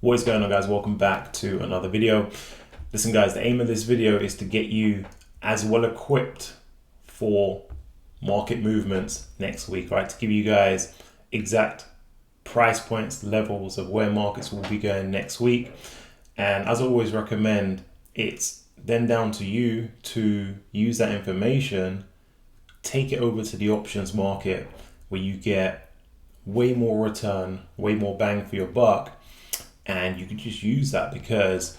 What is going on, guys? Welcome back to another video. Listen, guys, the aim of this video is to get you as well equipped for market movements next week, right? To give you guys exact price points, levels of where markets will be going next week. And as I always recommend, it's then down to you to use that information, take it over to the options market where you get way more return, way more bang for your buck. And you can just use that because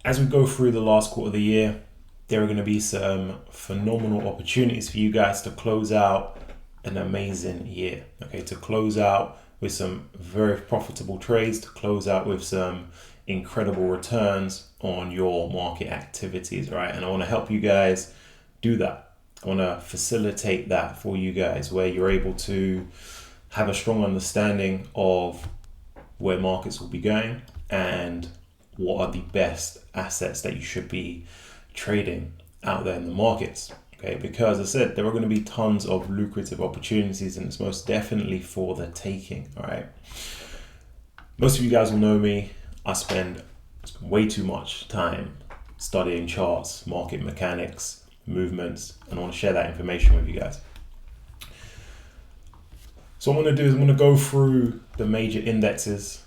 as we go through the last quarter of the year, there are going to be some phenomenal opportunities for you guys to close out an amazing year. Okay, to close out with some very profitable trades, to close out with some incredible returns on your market activities, right? And I want to help you guys do that. I want to facilitate that for you guys where you're able to have a strong understanding of where markets will be going and what are the best assets that you should be trading out there in the markets. Okay, because as I said, there are going to be tons of lucrative opportunities and it's most definitely for the taking. All right. Most of you guys will know me. I spend way too much time studying charts, market mechanics, movements, and I want to share that information with you guys. So what I'm going to do is I'm going to go through the major indexes,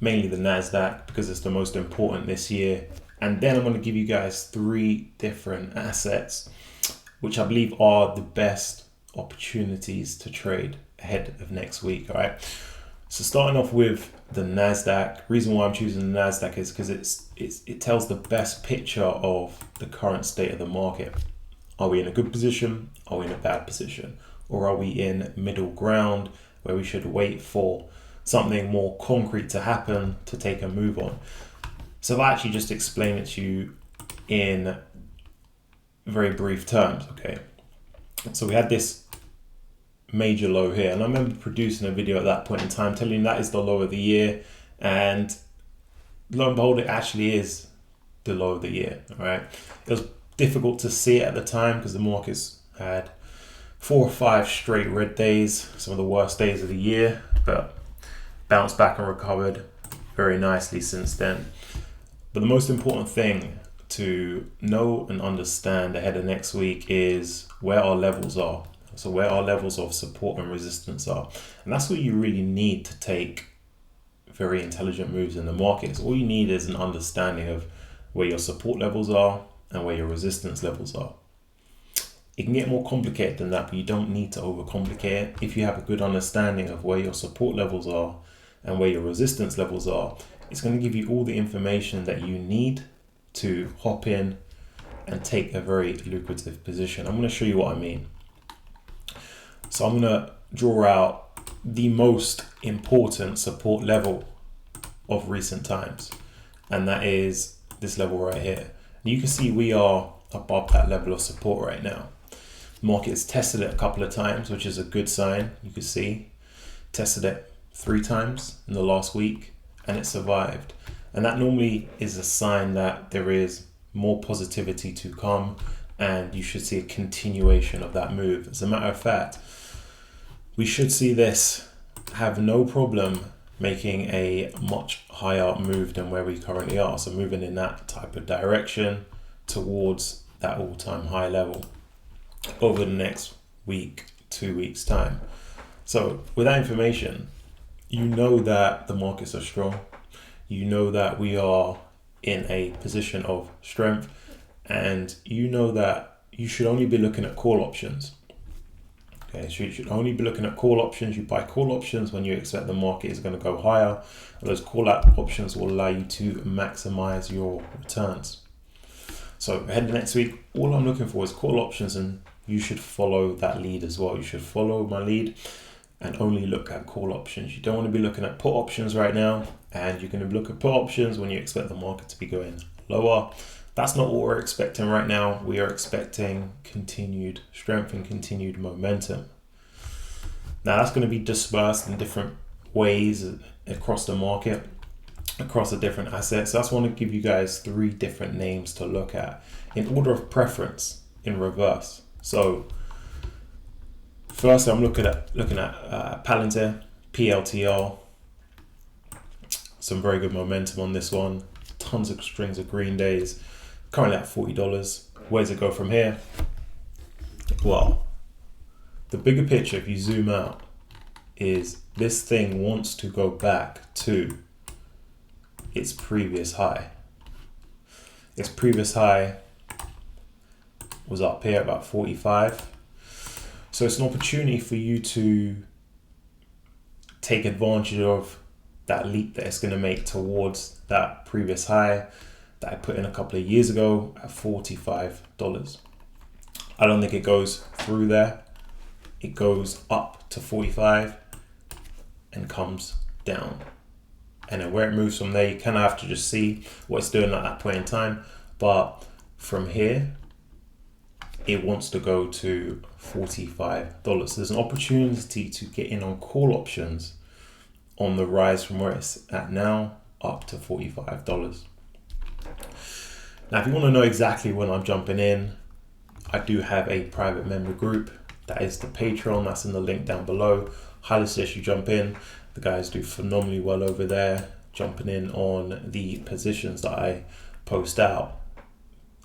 mainly the NASDAQ, because it's the most important this year. And then I'm going to give you guys 3 different assets, which I believe are the best opportunities to trade ahead of next week. All right. So starting off with the NASDAQ, reason why I'm choosing the NASDAQ is because it tells the best picture of the current state of the market. Are we in a good position? Are we in a bad position? Or are we in middle ground where we should wait for something more concrete to happen to take a move on? So I'll actually just explain it to you in very brief terms, okay? So we had this major low here, and I remember producing a video at that point in time telling you that is the low of the year, and lo and behold, it actually is the low of the year, all right? It was difficult to see it at the time because the markets had 4 or 5 straight red days, some of the worst days of the year, but bounced back and recovered very nicely since then. But the most important thing to know and understand ahead of next week is where our levels are. So where our levels of support and resistance are. And that's what you really need to take very intelligent moves in the markets. All you need is an understanding of where your support levels are and where your resistance levels are. It can get more complicated than that, but you don't need to overcomplicate it. If you have a good understanding of where your support levels are and where your resistance levels are, it's going to give you all the information that you need to hop in and take a very lucrative position. I'm going to show you what I mean. So I'm going to draw out the most important support level of recent times, and that is this level right here. And you can see we are above that level of support right now. The market has tested it a couple of times, which is a good sign. You can see tested it 3 times in the last week and it survived. And that normally is a sign that there is more positivity to come and you should see a continuation of that move. As a matter of fact, we should see this have no problem making a much higher move than where we currently are. So moving in that type of direction towards that all-time high level over the next week, 2 weeks time. So with that information, you know that the markets are strong. You know that we are in a position of strength, and you know that you should only be looking at call options. Okay, so you should only be looking at call options. You buy call options when you expect the market is going to go higher. And those call out options will allow you to maximize your returns. So ahead of next week, all I'm looking for is call options, and you should follow that lead as well. You should follow my lead and only look at call options. You don't want to be looking at put options right now, and you're going to look at put options when you expect the market to be going lower. That's not what we're expecting right now. We are expecting continued strength and continued momentum. Now that's going to be dispersed in different ways across the market, across the different assets. So I just want to give you guys 3 different names to look at in order of preference in reverse. So first I'm looking at Palantir, PLTR. some very good momentum on this one. Tons of strings of green days. Currently at $40. Where does it go from here? Well, the bigger picture, if you zoom out, is this thing wants to go back to its previous high. Its previous high was up here about 45. So it's an opportunity for you to take advantage of that leap that it's going to make towards that previous high that I put in a couple of years ago at $45. I don't think it goes through there. It goes up to 45 and comes down. And then where it moves from there, you kind of have to just see what it's doing at that point in time. But from here, it wants to go to $45. There's an opportunity to get in on call options on the rise from where it's at now up to $45. Now, if you want to know exactly when I'm jumping in, I do have a private member group. That is the Patreon. That's in the link down below. Highly suggest you jump in. The guys do phenomenally well over there, jumping in on the positions that I post out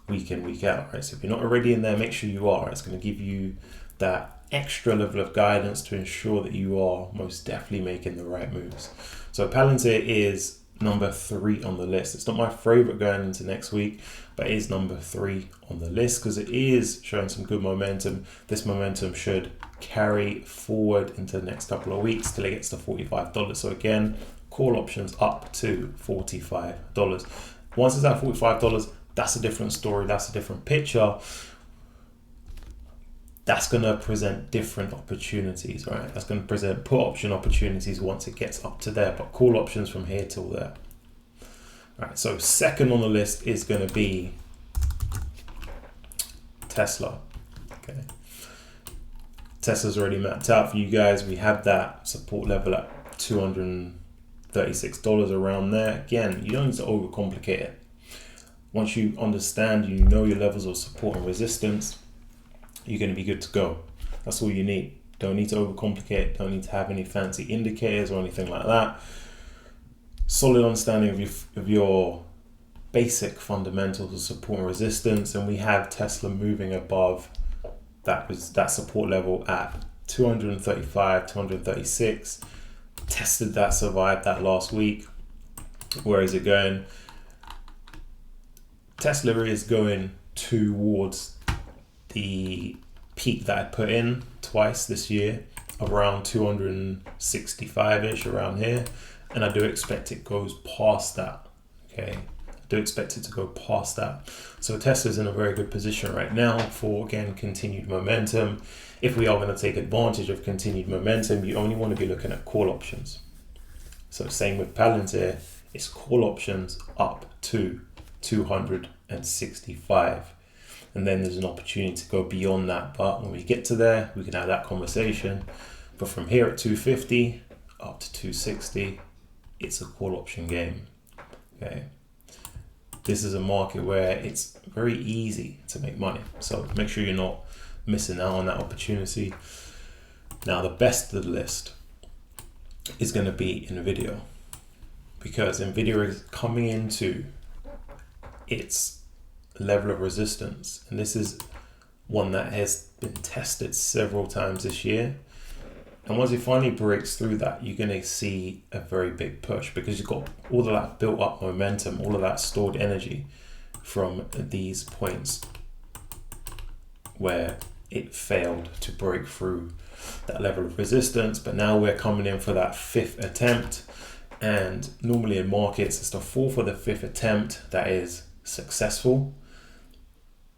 week in, week out. Right? So if you're not already in there, make sure you are. It's going to give you that extra level of guidance to ensure that you are most definitely making the right moves. So Palantir is number 3 on the list. It's not my favorite going into next week, but it is number 3 on the list because it is showing some good momentum. This momentum should carry forward into the next couple of weeks till it gets to $45. So again, call options up to $45. Once it's at $45, that's a different story. That's a different picture. That's going to present different opportunities, right? That's going to present put option opportunities once it gets up to there, but call options from here till there. All right, so second on the list is going to be Tesla. Okay, Tesla's already mapped out for you guys. We have that support level at $236 around there. Again, you don't need to overcomplicate it. Once you understand, you know your levels of support and resistance, you're going to be good to go. That's all you need. Don't need to overcomplicate. Don't need to have any fancy indicators or anything like that. Solid understanding of your basic fundamentals of support and resistance, and we have Tesla moving above that support level at 235, 236. Tested that, survived that last week. Where is it going? Tesla is going towards the peak that I put in twice this year, around 265-ish, around here, and I do expect it goes past that. Okay, I do expect it to go past that. So Tesla's in a very good position right now for, again, continued momentum. If we are going to take advantage of continued momentum, you only want to be looking at call options. So same with Palantir, it's call options up to 265. And then there's an opportunity to go beyond that. But when we get to there, we can have that conversation. But from here at 250 up to 260, it's a call option game. Okay. This is a market where it's very easy to make money. So make sure you're not missing out on that opportunity. Now, the best of the list is going to be NVIDIA, because NVIDIA is coming into its level of resistance, and this is one that has been tested several times this year, and once it finally breaks through that, you're going to see a very big push, because you've got all of that built up momentum, all of that stored energy from these points where it failed to break through that level of resistance. But now we're coming in for that 5th attempt, and normally in markets it's the 4th or the 5th attempt that is successful.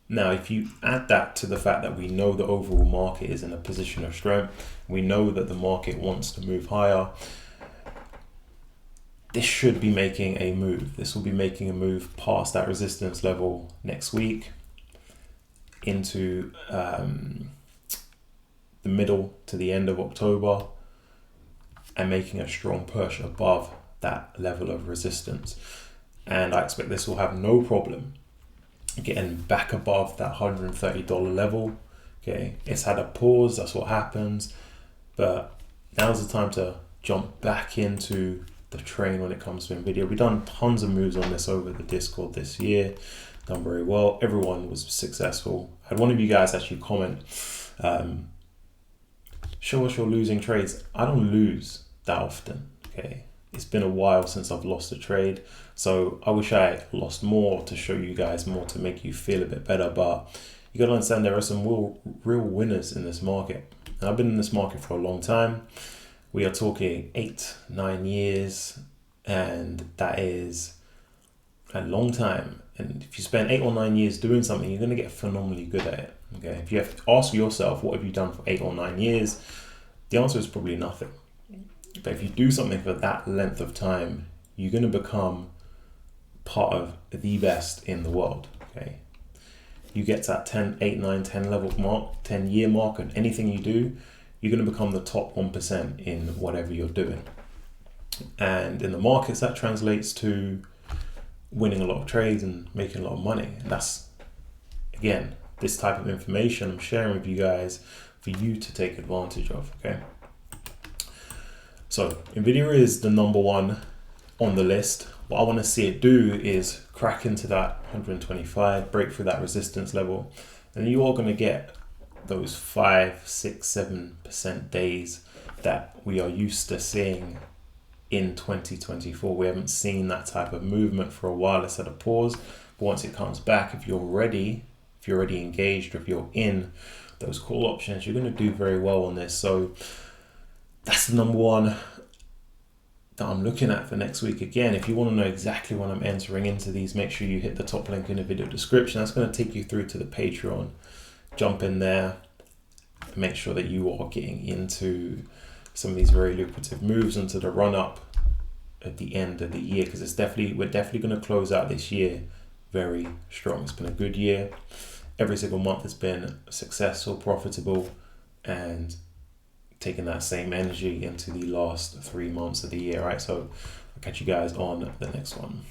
Now, if you add that to the fact that we know the overall market is in a position of strength, we know that the market wants to move higher, this should be making a move. This will be making a move past that resistance level next week into the middle to the end of October, and making a strong push above that level of resistance. And I expect this will have no problem getting back above that $130 level. Okay, it's had a pause, that's what happens, but now's the time to jump back into the train when it comes to Nvidia. We've done tons of moves on this over the Discord this year, done very well. Everyone was successful. I had one of you guys actually comment, show us your losing trades. I don't lose that often, okay? It's been a while since I've lost a trade, so I wish I lost more to show you guys more to make you feel a bit better, but you got to understand there are some real winners in this market. And I've been in this market for a long time. We are talking 8-9 years, and that is a long time. And if you spend 8 or 9 years doing something, you're going to get phenomenally good at it. Okay, if you have to ask yourself, what have you done for 8 or 9 years? The answer is probably nothing. But if you do something for that length of time, you're going to become part of the best in the world. Okay, you get to that 10, 8, 9, 10 level mark, 10 year mark, and anything you do, you're going to become the top 1% in whatever you're doing. And in the markets, that translates to winning a lot of trades and making a lot of money. And that's, again, this type of information I'm sharing with you guys for you to take advantage of, okay? So Nvidia is the number one on the list. What I want to see it do is crack into that 125, break through that resistance level, and you are going to get those 5, 6, 7% days that we are used to seeing in 2024. We haven't seen that type of movement for a while. It's at a pause, but once it comes back, if you're already engaged, or if you're in those call options, you're going to do very well on this. So that's the number one that I'm looking at for next week. Again, if you want to know exactly when I'm entering into these, make sure you hit the top link in the video description. That's going to take you through to the Patreon. Jump in there, make sure that you are getting into some of these very lucrative moves into the run up at the end of the year, because we're definitely going to close out this year very strong. It's been a good year. Every single month has been successful, profitable, and taking that same energy into the last 3 months of the year, right? So I'll catch you guys on the next one.